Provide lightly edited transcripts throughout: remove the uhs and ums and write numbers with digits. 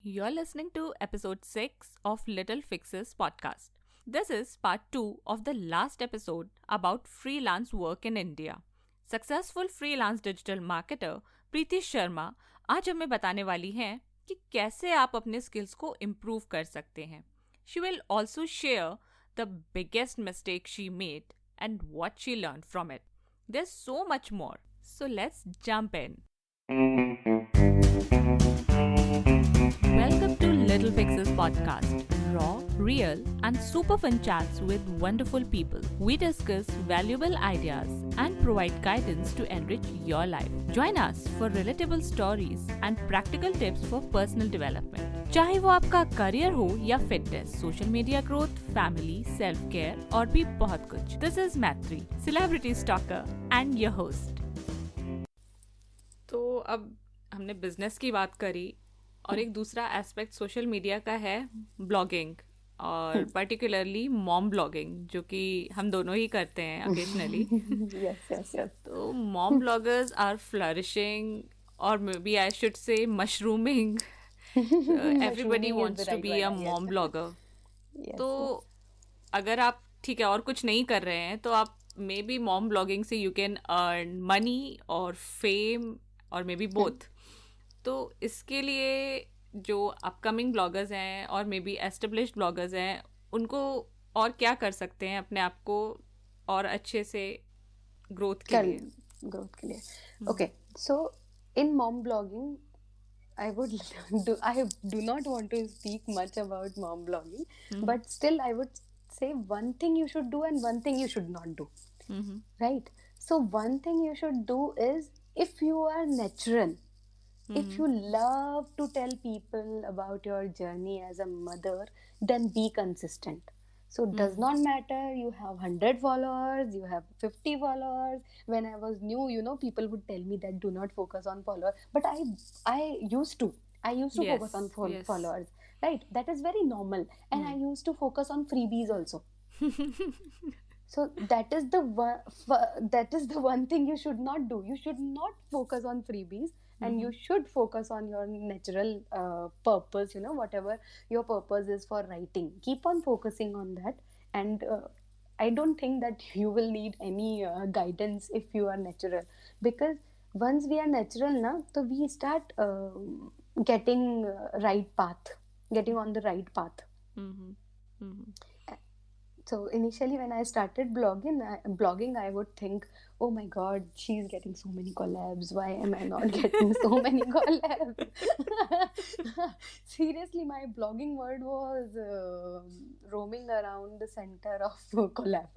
You're listening to episode 6 of Little Fixes podcast. This is part 2 of the last episode about freelance work in India. Successful freelance digital marketer Preeti Sharma आज हमें बताने वाली हैं कि कैसे आप अपने स्किल्स को इम्प्रूव कर सकते हैं. She will also share the biggest mistake she made and what she learn from it. There so much more, so let's jump in. Welcome to Little Fixes podcast. Raw, real, and super fun chats with wonderful people. We discuss valuable ideas and provide guidance to enrich your life. Join us for relatable stories and practical tips for personal development. चाहे वो आपका career हो या fitness, social media growth, family, self care और भी बहुत कुछ. This is मैत्री, celebrity stalker and your host. तो अब हमने बिजनेस की बात करी और एक दूसरा एस्पेक्ट सोशल मीडिया का है ब्लॉगिंग, और पर्टिकुलरली मॉम ब्लॉगिंग, जो कि हम दोनों ही करते हैं ओकेजनली. Yes. तो मॉम ब्लॉगर्स आर फ्लरिशिंग, और maybe I should say mushrooming. Everybody wants to be a mom blogger. तो अगर आप ठीक है और कुछ नहीं कर रहे हैं तो आप मे बी मॉम ब्लॉगिंग से यू कैन अर्न मनी और फेम और मे बी बोथ. तो इसके लिए जो अपकमिंग ब्लॉगर्स हैं और मे बी एस्टेब्लिश्ड ब्लॉगर्स हैं, उनको और क्या कर सकते हैं अपने आप को और अच्छे से ग्रोथ के लिए. Okay, so in mom blogging, I do not want to speak much about mom blogging, but still I would say one thing you should do and one thing you should not do. Right? So one thing you should do is, if you are natural, if you love to tell people about your journey as a mother, then be consistent. So it does not matter you have 100 followers, you have 50 followers. When I was new, people would tell me that do not focus on followers. But I used to. I used to focus on followers. Right? That is very normal. And I used to focus on freebies also. So that is the one thing you should not do. You should not focus on freebies, and you should focus on your natural purpose. Whatever your purpose is for writing, keep on focusing on that. And I don't think that you will need any guidance if you are natural, because once we are natural now, so we start getting getting on the right path. So initially when I started blogging, I would think, oh my god, she's getting so many collabs. Why am I not getting so many collabs? Seriously, my blogging world was roaming around the center of collab.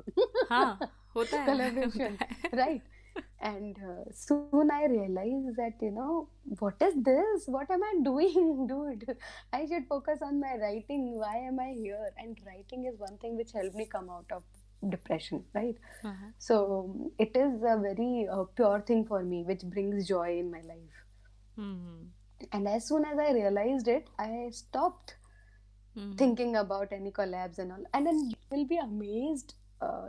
होता है. Collaboration, right? And soon I realized that, what is this? What am I doing, dude? I should focus on my writing. Why am I here? And writing is one thing which helped me come out of depression, right? So it is a very pure thing for me, which brings joy in my life. And as soon as I realized it, I stopped thinking about any collabs and all. And then you will be amazed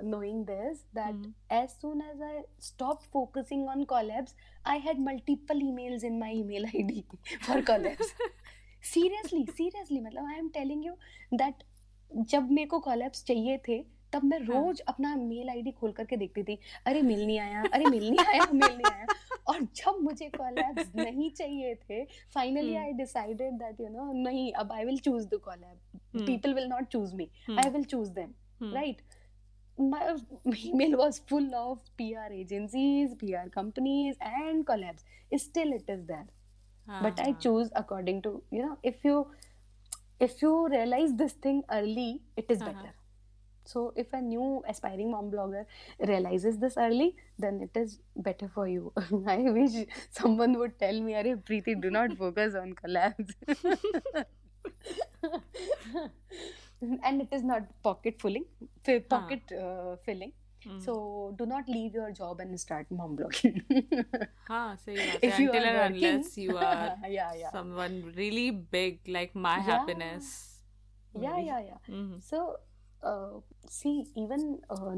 knowing this, that as soon as I stopped focusing on collabs, I had multiple emails in my email ID for collabs. Seriously, मतलब I am telling you that जब मेरे को collabs चाहिए थे, तब मैं रोज अपना mail ID खोल करके देखती थी, अरे मेल नहीं आया. और जब मुझे collabs नहीं चाहिए थे, finally I decided that नहीं, अब I will choose the collab. People will not choose me. I will choose them. Right? My email was full of PR agencies, PR companies, and collabs. Still, it is there. But I choose according to, if you realize this thing early, it is better. So if a new aspiring mom blogger realizes this early, then it is better for you. I wish someone would tell me, "Arey Preeti, do not focus on collabs." And it is not pocket filling. So do not leave your job and start mom blogging. सही बात है. If you Until are and working, unless you are yeah. someone really big like my happiness. Yeah. So see, even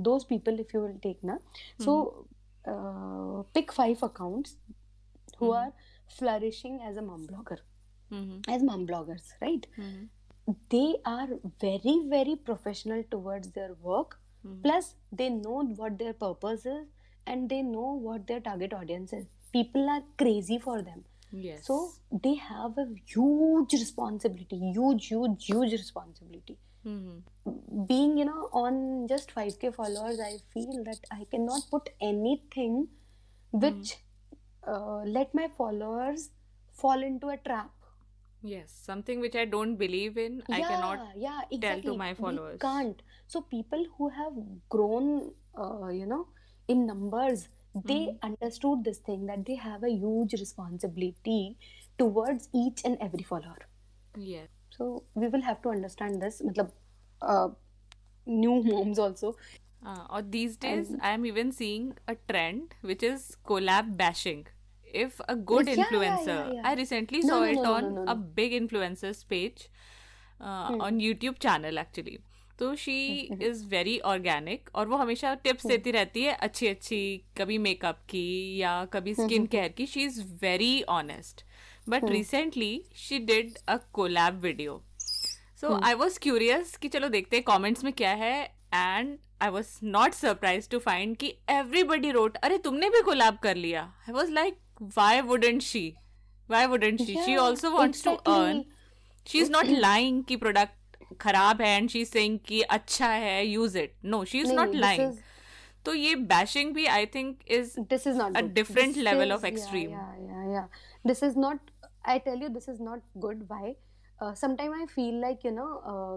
those people, if you will take na, so pick 5 accounts who are flourishing as a mom blogger. Mm-hmm. as mom bloggers, right? Mm-hmm. They are very very professional towards their work, Mm-hmm. plus they know what their purpose is, and they know what their target audience is. People are crazy for them. So Yes. they have a huge responsibility, huge responsibility. Mm-hmm. Being, on just 5K followers, I feel that I cannot put anything Mm-hmm. which let my followers fall into a trap. Yes, something which I don't believe in, I cannot Yeah, tell to exactly. my We followers. can't. So people who have grown, in numbers, they Mm-hmm. understood this thing, that they have a huge responsibility towards each and every follower. Yes. So we will have to understand this. Matlab, uh, new moms also, Or these days, and I am even seeing a trend which is collab bashing. If a good yeah, influencer, yeah. I recently No, saw no, it no, no, no, on no, a no. big influencer's page on YouTube channel actually. तो she is very organic और वो हमेशा tips देती रहती है अच्छी अच्छी, कभी मेकअप की या कभी स्किन केयर की. She is very honest. But recently she did a collab video. So I was curious कि चलो देखते हैं कॉमेंट्स में क्या है. And I was not surprise to find कि एवरीबडी रोट अरे तुमने भी कोलैब कर लिया. I was like why wouldn't she, why wouldn't she Yeah, also wants to earn. exactly. She is not lying कि प्रोडक्ट खराब है एंड शी इज सेइंग कि अच्छा है use it. No, she is नहीं नॉट नहीं, लाइंग. तो ये बैशिंग भी I think is this is not a good. This different level of is, yeah, extreme. yeah. This is not, I tell you, this is not good. Why? Sometimes I feel like,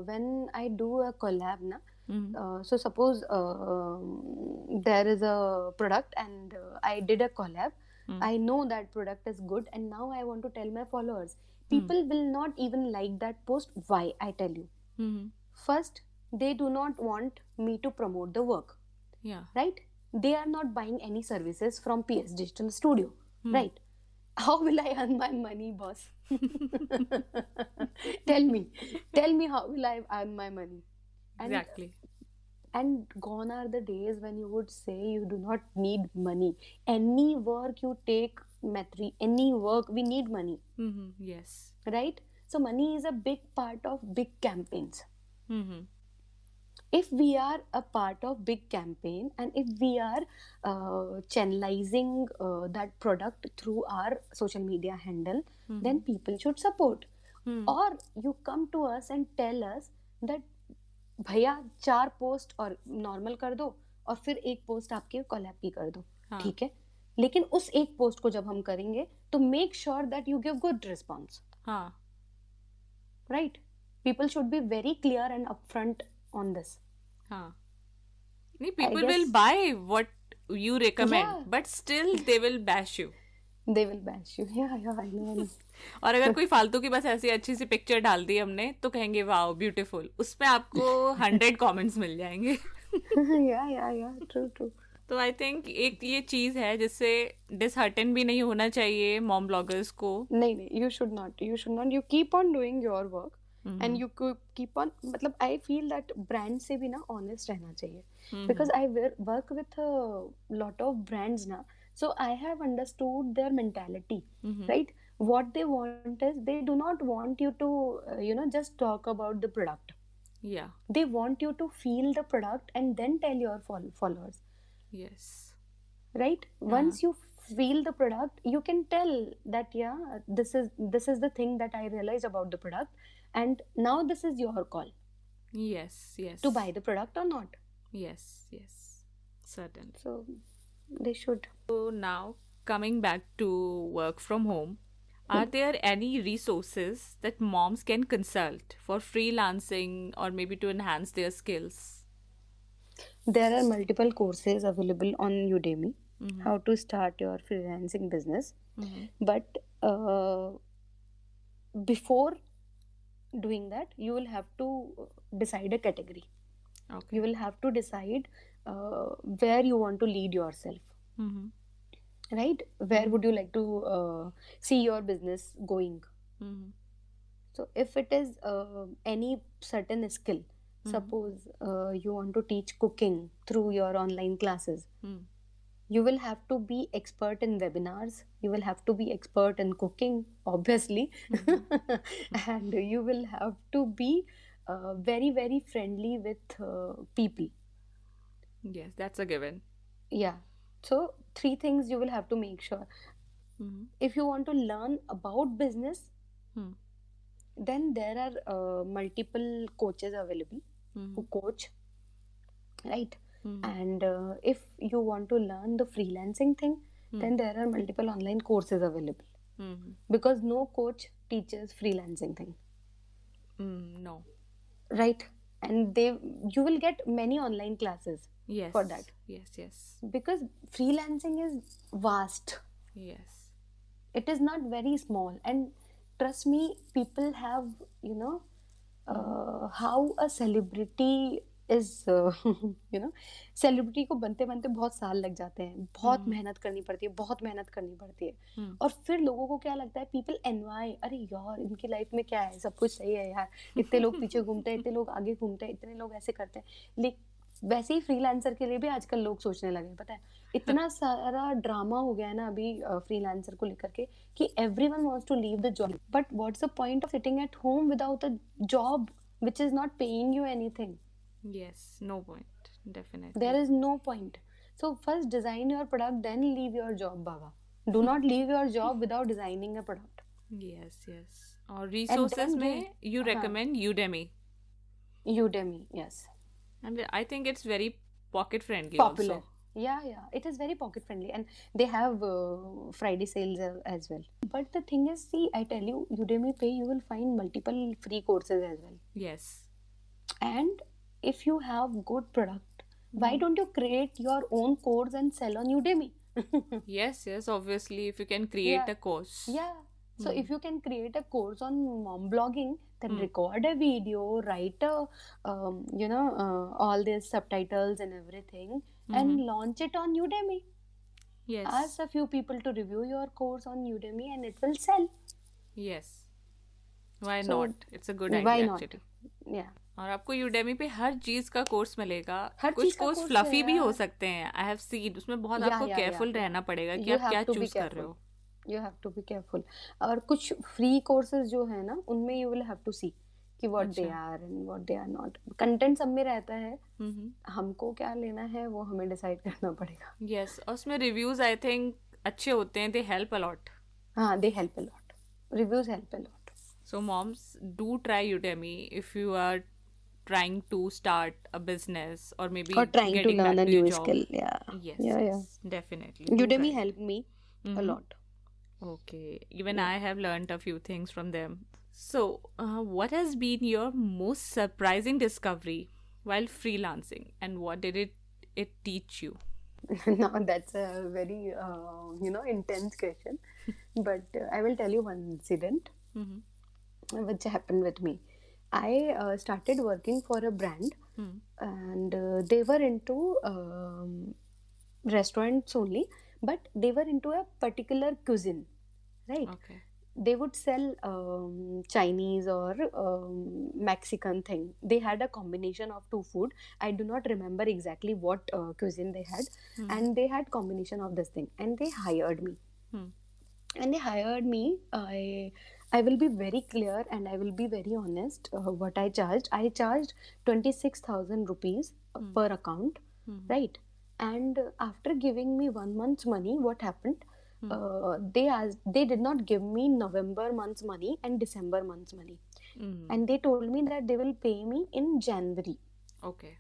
when I do a collab, na, so suppose there is a product and I did a collab. I know that product is good, and now I want to tell my followers. People will not even like that post. Why? I tell you. First, they do not want me to promote the work, या. right? They are not buying any services from PS Digital Studio, right? How will I earn my money, boss? tell me, tell me, how will I earn my money? And exactly. gone are the days when you would say you do not need money. Any work you take, Matri, any work, we need money, yes. right? So money is a big part of big campaigns. If we are a part of big campaign, and if we are channelizing that product through our social media handle, then people should support. Or you come to us and tell us that भैया 4 post और normal कर दो, और फिर एक post आपके collab की कर दो. हाँ. ठीक है, लेकिन उस एक पोस्ट को जब हम करेंगे तो make sure that you give good response, हाँ. Right? People should be very clear and upfront on this. हाँ. No, I people will guess, buy what you recommend, yeah, but still they will bash you. they will bash you. Yeah, I know. और अगर कोई फालतू की बस ऐसी अच्छी सी picture डाल दी हमने तो कहेंगे वाओ ब्यूटीफुल, उस पे आपको 100 कमेंट्स मिल जाएंगे. Yeah, true. तो आई थिंक एक ये चीज है जिससे डिसहर्टन भी नहीं होना चाहिए मॉम ब्लॉगर्स को. नहीं, you should not. You keep on doing your work, and you keep on, मतलब I feel that brand से भी ना honest रहना चाहिए, because I work with a lot of brands ना, so I have understood their mentality, right? What they want is, they do not want you to just talk about the product. या. They want you to feel the product and then tell your followers, yes. right? Once you feel the product, you can tell that, yeah, this is the thing that I realized about the product, and now this is your call yes. Yes. to buy the product or not. Yes. Yes. Certain. So they should. So now coming back to work from home, are there any resources that moms can consult for freelancing or maybe to enhance their skills? There are multiple courses available on Udemy, how to start your freelancing business. But before doing that, you will have to decide a category. Okay. You will have to decide where you want to lead yourself, right? Where would you like to see your business going? So if it is any certain skill, suppose you want to teach cooking through your online classes, You will have to be expert in webinars. You will have to be expert in cooking, obviously. And you will have to be very, very friendly with people. Yes, that's a given. Yeah. So, three things you will have to make sure. Mm-hmm. If you want to learn about business, Hmm. then there are multiple coaches available Mm-hmm. who coach, right? Mm-hmm. And if you want to learn the freelancing thing, Hmm. then there are multiple online courses available, Mm-hmm. because no coach teaches freelancing thing, No. right? And they you will get many online classes for Yes. that, Yes. Yes. because freelancing is vast. Yes. It is not very small, and trust me, people have, you know, Mm-hmm. how a celebrity is you know, celebrity को बनते बनते बहुत साल लग जाते हैं, बहुत Mm-hmm. मेहनत करनी पड़ती है, बहुत मेहनत करनी पड़ती है। Hmm. और फिर लोगों को क्या लगता है, पीपल एनवाई, अरे यार इनकी लाइफ में क्या है, सब कुछ सही है यार, इतने लोग पीछे घूमते हैं, इतने लोग आगे घूमते हैं, इतने लोग ऐसे करते हैं। लेकिन वैसे ही फ्रीलांसर के लिए भी आजकल लोग सोचने लगे हैं, पता है, इतना सारा ड्रामा हो गया है ना अभी फ्रीलांसर को लेकर के, कि everyone wants to leave the job, but what's the point of sitting at home without a job which is not paying you anything? Yes. No point. There Definitely. is no point. So first design your product, then leave your job, baba. Do not leave your job without designing a product. Yes. Yes. और And resources then give, में you recommend Udemy, Udemy, yes, and I think it's very pocket friendly popular. also. Yeah, it is very pocket friendly, and they have Friday sales as well. But the thing is, see, I tell you, Udemy Pay, you will find multiple free courses as well. Yes. And if you have good product, why Mm-hmm. don't you create your own course and sell on Udemy? Yes. Yes. Obviously, if you can create Yeah, a course. yeah. So Hmm. if you can create a course on mom blogging, then Hmm. record a video, write a, all these subtitles and everything, Mm-hmm. and launch it on Udemy. Yes. Ask a few people to review your course on Udemy, and it will sell. Yes. Why not? So It's a good why idea not? actually. Yeah, और आपको Udemy पे हर चीज का course मिलेगा। हर कुछ चीज का course course है फ्लफी भी हो यार। सकते हैं, आई हैव सीन, उसमें बहुत या आपको या या केयरफुल या रहना पड़ेगा कि यू आप हैव क्या टू बी चूज कर रहे केयरफुल। हो। You have to be careful. और कुछ फ्री कोर्सेज जो है ना, उनमें you will have to see कि व्हाट दे अच्छा। Are and what they are not. Content सब में रहता है, हम्म। हमको क्या लेना है वो हमें डिसाइड करना पड़ेगा। यस, और उसमें रिव्यूज आई थिंक अच्छे होते हैं, दे हेल्प अलॉट। हाँ, they help a lot, reviews help a lot. So moms, do try Udemy if you are trying to start a business or maybe और trying to getting learn back a to your new job. Skill. Yeah Yes, yeah yes, definitely do try Udemy it. Help me a Mm-hmm. Lot. Okay, even या I have learned a few things from them. So, what has been your most surprising discovery while freelancing, and what did it teach you? now that's a very intense question, but I will tell you one incident Mm-hmm. which happened with me. I started working for a brand, Hmm. and they were into restaurants only, but they were into a particular cuisine, right? Okay. They would sell Chinese or Mexican thing. They had a combination of two food. I do not remember exactly what cuisine they had, Hmm. and they had combination of this thing, and they hired me. Hmm. And they hired me. I will be very clear and I will be very honest. What I charged 26,000 rupees Hmm. per account, Hmm. right? And after giving me 1 month's money, what happened? Hmm. They did not give me November month's money and December month's money, Hmm. and they told me that they will pay me in January. Okay.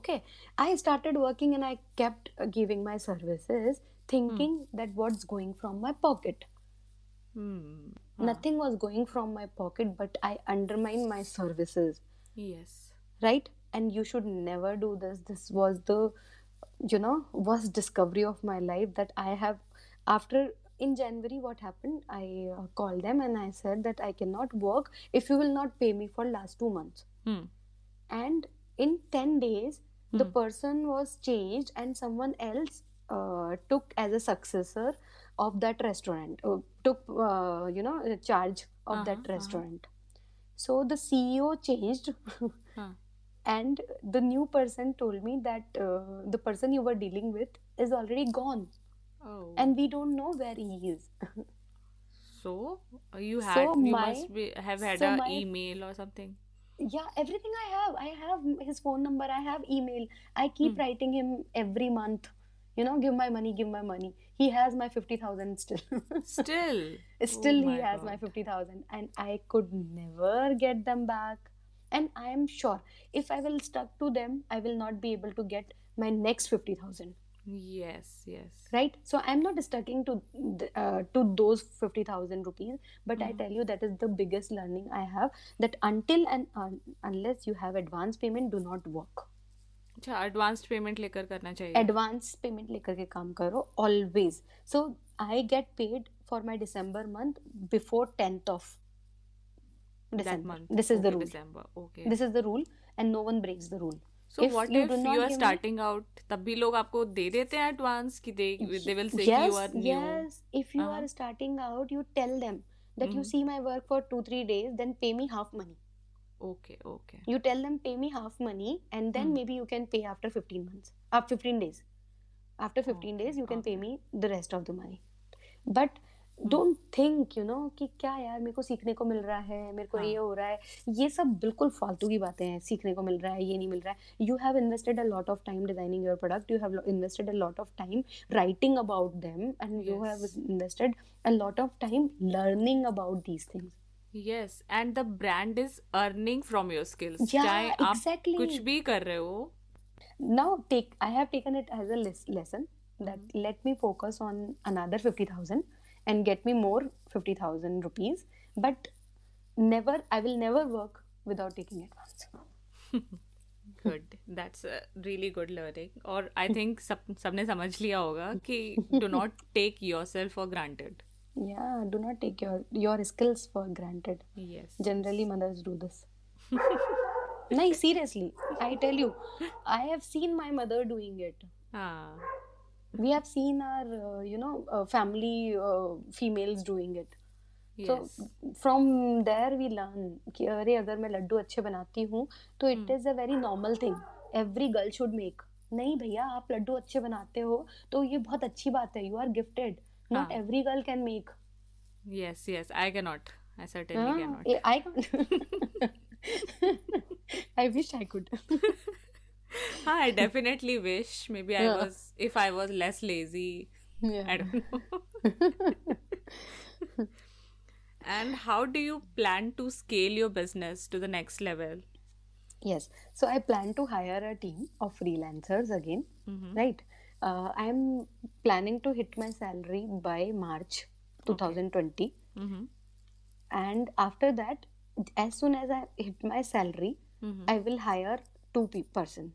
Okay, I started working and I kept giving my services, Hmm. thinking that what's going from my pocket. Hmm. Nothing was going from my pocket, but I undermined my services, Yes. right? And you should never do this. This was the, worst discovery of my life that I have. After, in January, what happened? I called them and I said that I cannot work if you will not pay me for last 2 months. Hmm. And in 10 days, the Hmm. person was changed and someone else took as a successor of that restaurant, took charge of that Uh-huh. Uh-huh. restaurant. So the CEO changed, Huh. and the new person told me that the person you were dealing with is already gone, Oh. and we don't know where he is. So So you my must be have had so a my email or something. yeah, everything I have his phone number, I have email. I keep Hmm. writing him every month, give my money, give my money. He has my 50,000 still. Still. Oh Still he my has my God. 50,000, and I could never get them back. And I am sure if I will stuck to them, I will not be able to get my next 50,000. Yes, yes. Right, so I'm not sticking to those 50,000 rupees, but I Mm-hmm. tell you that is the biggest learning I have, that until and unless you have advance payment, do not work. अच्छा advanced payment लेकर करना चाहिए. Advance payment लेकर के काम करो always. So I get paid for my December month before 10th of That December. month. This is the Okay, rule. December. Okay. This is the rule, and no one breaks the rule. So If what you do if you not are give me, starting out तब भी लोग आपको दे देते हैं advance कि they will say कि you yes, are new. yes. If you Uh-huh. are starting out, you tell them that you Mm-hmm. see my work for 2 3 days, then pay me half money. Okay, okay. You tell them pay me half money, and then Hmm. maybe you can pay after 15 months, after 15 days. After 15 Okay, days, you can pay okay. me the rest of the money. But Hmm. Don't think कि क्या यार मेरे को सीखने को मिल रहा है, मेरे को ये हाँ. हो रहा है. ये सब बिल्कुल फालतू की बातें हैं. सीखने को मिल रहा है, ये नहीं मिल रहा है. You have invested a lot of time designing your product, you have invested a lot of time writing about them, and you have Yes. Invested a lot of time learning about these things. Yes, and the brand is earning from your skills. या चाहे आप कुछ exactly. भी कर रहे हो. Now take I have taken it as a lesson that Mhm. let me focus on another 50,000 and get me more 50,000 rupees, but never I will never work without taking advance. Good. That's a really good learning. और I think सबने समझ लिया होगा कि do not take yourself for granted. Yeah, do not take your skills for granted. Yes, Generally yes. mothers do this. No, seriously, I tell you, I have seen my mother doing it. हाँ. We have seen our family females doing it. So Yes. from there we learn कि अरे अगर मैं लड्डू अच्छे बनाती हूँ तो it Hmm. Is a very normal thing, every girl should make. नहीं भैया, आप लड्डू अच्छे बनाते हो तो ये बहुत अच्छी बात है, यू आर गिफ्टेड. नॉट हाँ. Every girl can make. Yes, yes. I cannot. I certainly cannot. I I wish I could. I definitely wish maybe I Yeah. was if I was less lazy. I Yeah. don't know. And how do you plan to scale your business to the next level? Yes. So I plan to hire a team of freelancers again, Mm-hmm. right? I am planning to hit my salary by March Okay. 2020. Mm-hmm. And after that, as soon as I hit my salary, Mm-hmm. I will hire two person.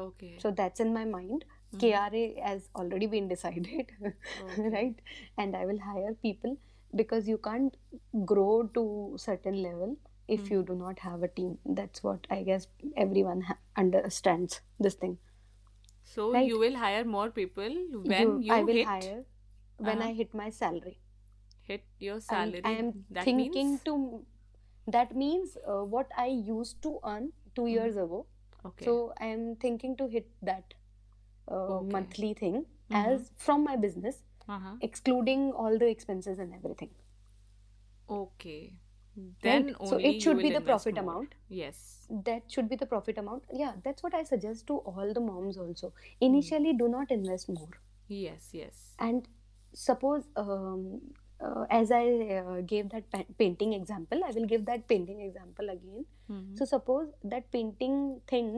Okay. So that's in my mind. Mm-hmm. KRA has already been decided, Okay. right? And I will hire people because you can't grow to certain level if you Mm-hmm. do not have a team. That's what I guess everyone understands this thing, So right? you will hire more people when I you will hit hire when uh-huh, I hit my salary, hit your and I salary. am That thinking means to. That means what I used to earn 2 years mm-hmm. ago. Okay. So I am thinking to hit that Okay. monthly thing Mm-hmm. as from my business, Uh-huh. excluding all the expenses and everything. Okay. Right? Then So only it you should be will the invest profit more. amount. Yes. That should be the profit amount. Yeah, that's what I suggest to all the moms also. Mm. Initially, do not invest more. Yes, yes. And suppose, as I gave that painting example, I will give that painting example again. Mm-hmm. So suppose that painting thing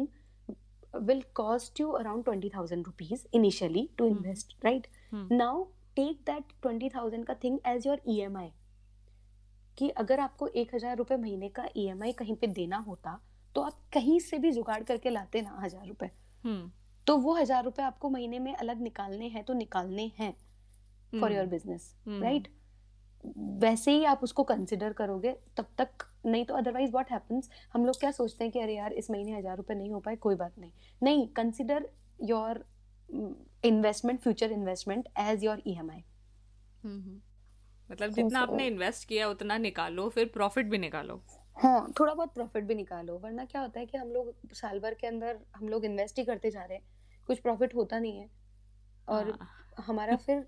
will cost you around 20,000 rupees initially to invest, right? Now take that 20,000 का thing as your EMI. कि अगर आपको 1,000 रुपये महीने का EMI कहीं पे देना होता तो आप कहीं से भी जुगाड़ करके लाते ना 1,000 रुपये. Hmm. तो वो 1,000 रुपये आपको महीने में अलग निकालने हैं तो निकालने हैं फॉर योर बिजनेस, राइट? वैसे ही आप उसको कंसिडर करोगे तब तक. नहीं तो अदरवाइज व्हाट हैपेंस, हम लोग क्या सोचते हैं कि अरे यार इस महीने 1,000 रुपये नहीं हो पाए, कोई बात नहीं. नहीं, consider your investment, future investment as your EMI. मतलब जितना आपने इन्वेस्ट किया उतना निकालो, फिर प्रॉफिट भी निकालो. हाँ, थोड़ा बहुत प्रॉफिट भी निकालो, वरना क्या होता है कि हम लोग साल भर के अंदर हम लोग इन्वेस्ट ही करते जा रहे हैं, कुछ प्रॉफिट होता नहीं है. और हमारा फिर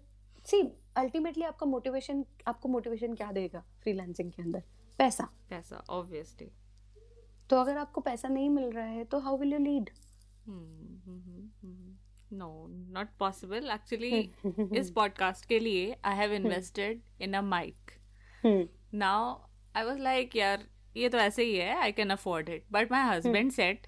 सी अल्टीमेटली आपको मोटिवेशन क्या देगा फ्रीलांसिंग के अंदर? पैसा। पैसा, ऑब्वियसली. तो अगर आपको पैसा नहीं मिल रहा है तो how will you lead? No, not possible actually. इस पॉडकास्ट के लिए I have invested in a mic. Now I was like यार ये तो ऐसे ही है, I can afford it. But my husband said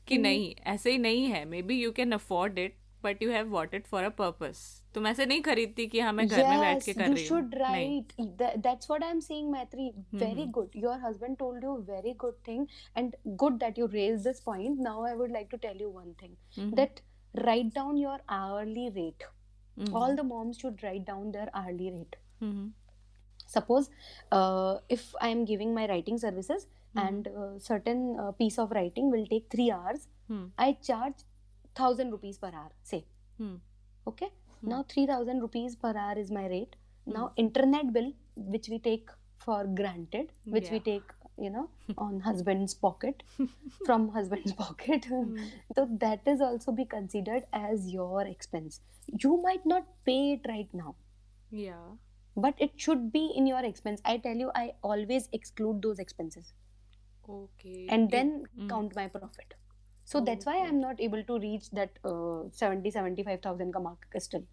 कि नहीं, ऐसे ही नहीं है. Maybe you can afford it but you have bought it for a purpose. तुम ऐसे नहीं खरीदती कि हाँ मैं घर में बैठ के कर you रही हूँ. should नहीं. write. That's what I'm saying, Maitri. Very good. Your husband told you very good thing, and good that you raised this point. Now I would like to tell you one thing, that write down your hourly rate. All the moms should write down their hourly rate. Suppose if I am giving my writing services and certain piece of writing will take 3 hours, I charge 1,000 rupees per hour, say. Okay, now 3,000 rupees per hour is my rate. Now internet bill, which we take for granted, which we take on husband's pocket, from husband's pocket, so that is also be considered as your expense. You might not pay it right now, Yeah. but it should be in your expense. I tell you, I always exclude those expenses Okay. and then count my profit. So that's why Okay. I'm not able to reach that 75,000 ka mark still.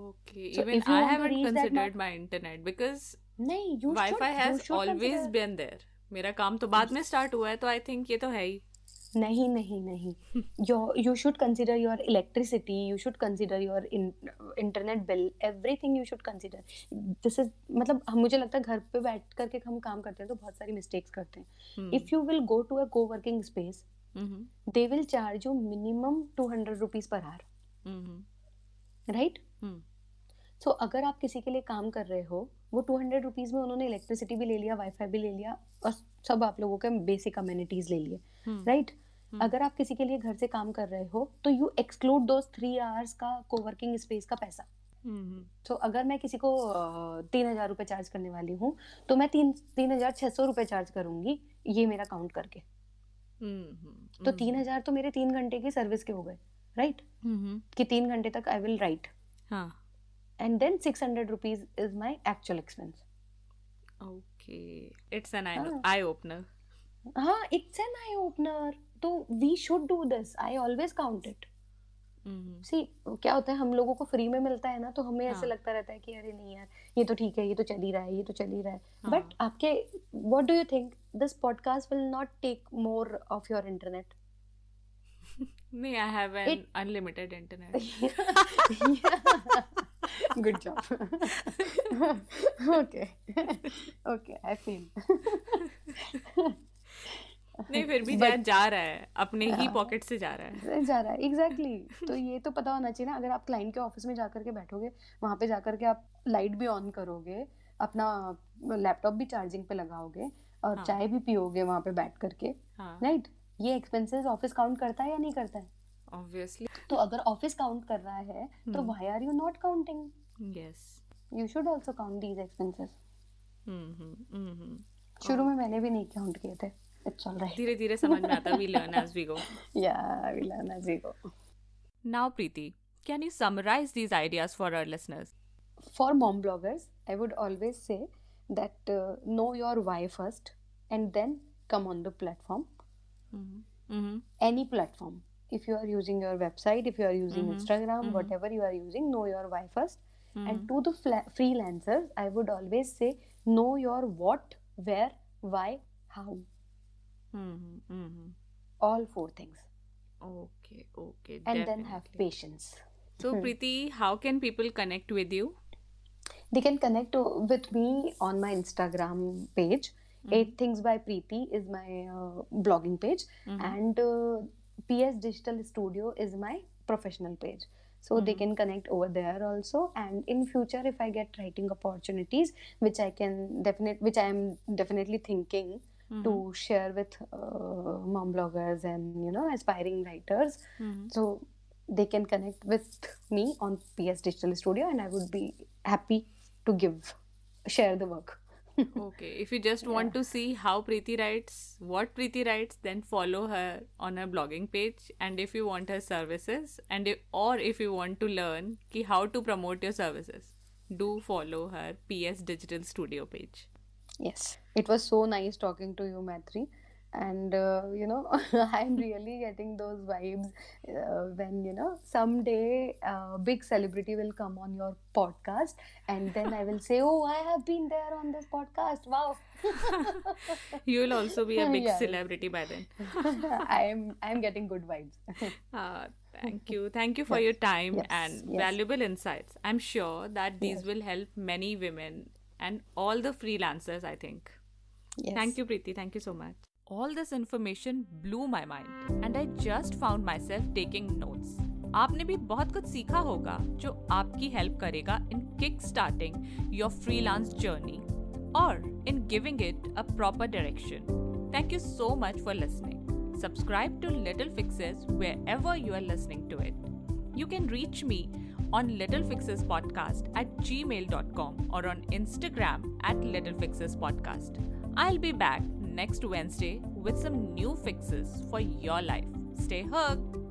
Okay. So Even if you I want to haven't reach that considered mark, my internet because नहीं, you Wi-Fi should has always consider. been there. मेरा काम तो बाद में start हुआ है, तो I think ये तो है ही. नहीं. You should consider your electricity, you should consider your internet bill, everything you should consider. This is मतलब मुझे लगता है घर पे बैठ करके हम काम करते हैं तो बहुत सारी मिस्टेक्स करते हैं. If you will go to a co-working space, they will charge you minimum 200 rupees per hour. Right? So अगर आप किसी के लिए काम कर रहे हो, वो 200 रुपीज में उन्होंने इलेक्ट्रिसिटी भी ले लिया, वाईफाई भी ले लिया और सब आप लोगों के बेसिक अमेनिटीज ले लिए. राइट? अगर आप किसी के लिए घर से काम कर रहे हो तो यू एक्सक्लूड दोज 3 आवर्स का कोवर्किंग स्पेस का पैसा. तो अगर मैं किसी को 3,000 रुपए चार्ज करने वाली हूँ तो मैं 3,600 रुपए चार्ज करूंगी, ये मेरा काउंट करके. तो 3,000 तो मेरे 3 घंटे की सर्विस के हो गए. राइट? कि 3 घंटे तक I will write. And then 600 rupees is my actual expense. Okay, it's an eye opener. It's an eye opener. So we should do this. I always count it. See, क्या होता है, हम लोगों को फ्री में मिलता है ना, तो हमें ऐसे लगता रहता है कि अरे नहीं यार, ये तो ठीक है, ये तो चल ही रहा है. But आपके, what do you think? This podcast will not take more of your internet. नहीं, I have an unlimited internet. Good job. Okay, I feel. नहीं, फिर भी जा रहा है, अपने ही पॉकेट से जा रहा है. एग्जैक्टली. तो ये तो पता होना चाहिए ना. अगर आप क्लाइंट के ऑफिस में जाकर के बैठोगे, वहां पे जाकर के आप लाइट भी ऑन करोगे, अपना लैपटॉप भी चार्जिंग पे लगाओगे और चाय भी पियोगे वहां पे बैठ करके. राइट? ये एक्सपेंसेस ऑफिस काउंट करता है या नहीं करता है? Obviously. तो अगर ऑफिस काउंट कर रहा है तो why are you not counting? Yes. You should also count these expenses. शुरू में मैंने भी नहीं काउंट किए थे. It's all right. धीरे-धीरे समझ में आता. We learn as we go. Yeah, we learn as we go. Now, Preeti, can you summarize these ideas for our listeners? For mom bloggers, I would always say that know your why first and then come on the platform. Any platform. If you are using your website, if you are using Instagram, whatever you are using, know your why first. And to the freelancers, I would always say know your what, where, why, how. All 4 things. Okay. And definitely. then have patience. So, Preeti, how can people connect with you? They can connect with me on my Instagram page. 8 Things by Preeti is my blogging page. And PS Digital Studio is my professional page. So they can connect over there also. And in future, if I get writing opportunities, which I am definitely thinking to share with mom bloggers and aspiring writers, so they can connect with me on PS Digital Studio, and I would be happy to share the work. Okay, if you just Yeah. want to see how Preeti writes, what Preeti writes, then follow her on her blogging page. And if you want her services, or if you want to learn how to promote your services, do follow her PS Digital Studio page. Yes, it was so nice talking to you, Matri. And I'm really getting those vibes when someday a big celebrity will come on your podcast, and then I will say, "Oh, I have been there on this podcast." Wow. You will also be a big Yes, celebrity by then. I'm getting good vibes. uh, Thank you. Thank you for Yes, your time yes, and yes, valuable insights. I'm sure that these yes, will help many women and all the freelancers, I think. Thank yes. you, Preeti. Thank you so much. All this information blew my mind and I just found myself taking notes. आपने भी बहुत कुछ सीखा होगा जो आपकी help करेगा in kickstarting your freelance journey or in giving it a proper direction. Thank you so much for listening. Subscribe to Little Fixes wherever you are listening to it. You can reach me on Little Fixes Podcast at gmail.com or on Instagram at Little Fixes Podcast. I'll be back next Wednesday with some new fixes for your life. Stay hooked!